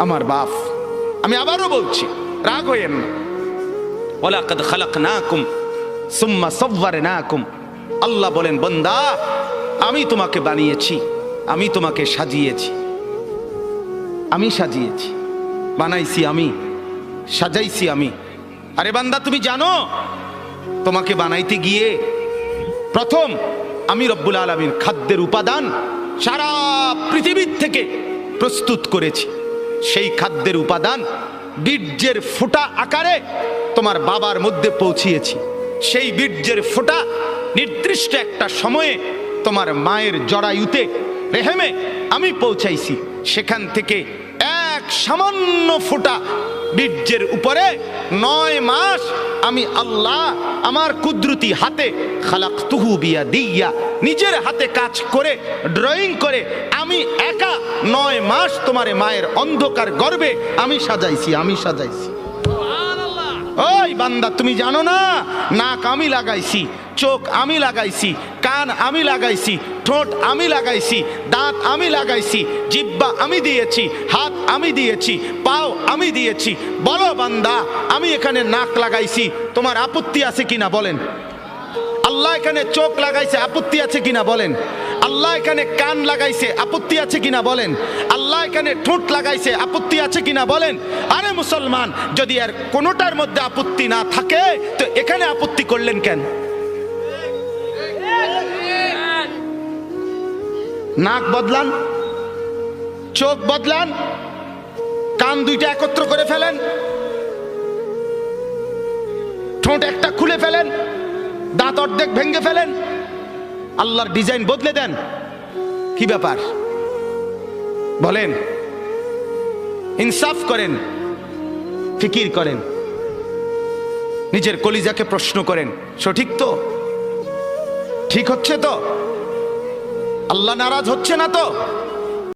আমার বাপ। আমি আবারও বলছি, রাগ হইেন না। ওয়ালাকাদ খালাকনাকুম সুম্মা সাওয়ারনাকুম। আল্লাহ বলেন, বান্দা আমি তোমাকে বানিয়েছি, আমি তোমাকে সাজিয়েছি, আমি সাজিয়েছি, বানাইছি আমি, সাজাইছি আমি। আরে বান্দা তুমি জানো তোমাকে বানাইতে গিয়ে প্রথম আমি রব্বুল আলামিন খাদ্যের উপাদান সারা পৃথিবীর থেকে প্রস্তুত করেছি। সেই খাদ্যের উপাদান বীর্যের ফোঁটা আকারে তোমার বাবার মধ্যে পৌঁছিয়েছি। সেই বীর্যের ফোঁটা নির্দিষ্ট একটা সময়ে তোমার মায়ের জরায়ুতে রেহেমে আমি পৌঁছাইছি। সেখান থেকে এক সামান্য ফোঁটা বীর্যের উপরে 9 মাস আমি আল্লাহ আমার কুদরতি হাতে খালাকতুহু বিয়াদিয়া, নিজের হাতে কাজ করে ড্রয়িং করে আমি একা 9 মাস তোমার মায়ের অন্ধকার গর্ভে আমি সাজাইছি, আমি সাজাইছি। ওই বান্দা তুমি জানো না, নাক আমি লাগাইছি, চোখ আমি লাগাইছি, কান আমি লাগাইছি, ঠোঁট আমি লাগাইছি, দাঁত আমি লাগাইছি, জিহ্বা আমি দিয়েছি, হাত আমি দিয়েছি, পাও আমি দিয়েছি। বলো বান্দা, আমি এখানে নাক লাগাইছি, তোমার আপত্তি আছে কিনা বলেন? আল্লাহ এখানে চোখ লাগাইছে, আপত্তি আছে কিনা বলেন? আল্লাহ এখানে কান লাগাইছে, আপত্তি আছে কিনা বলেন? আল্লাহ এখানে ঠোঁট লাগাইছে, আপত্তি আছে কিনা বলেন? আরে মুসলমান, যদি আর কোনোটার মধ্যে আপত্তি না থাকে তো এখানে আপত্তি করলেন কেন? নাক বদলান, চোখ বদলান, কান দুইটা একত্র করে ফেলেন, ঠোঁট একটা খুলে ফেলেন, দাঁত অর্ধেক ভেঙে ফেলেন, আল্লাহর ডিজাইন বদলে দেন। কি ব্যাপার বলেন? ইনসাফ করেন, ফিকির করেন, নিজের কলিজাকে প্রশ্ন করেন, সঠিক তো? ঠিক হচ্ছে তো? আল্লাহ নারাজ হচ্ছে না তো?